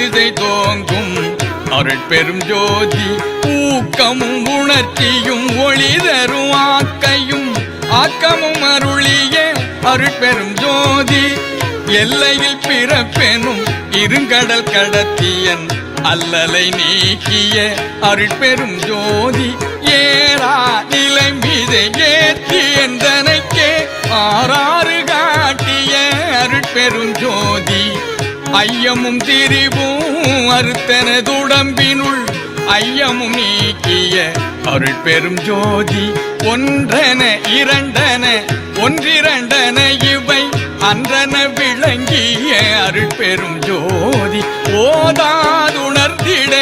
இசை தோங்கும் அருட்பெரும் ஜோதி ஊக்கமும் உணர்ச்சியும் ஒளி தரும் ஆக்கையும் ஆக்கமும் அருளிய அருட்பெரும் ஜோதி எல்லையில் பிறப்பெனும் இருங்கடல் கடத்தியன் அல்லலை நீக்கிய அருட்பெரும் ஜோதி ஏறா நிலை மீது ஏற்றி என்றனைக்கே ஆறாறு காட்டிய அருட்பெரும் ஜோதி ஐயமும் திரிவும் அறுத்தனதுடம்பினுள் ஐயமும் நீக்கிய அருட்பெரும் ஜோதி ஒன்றென இரண்டென ஒன்றிரண்டென இவை அன்றன விளங்கிய அருட்பெரும் ஜோதி ஓதாதுணர்ந்திட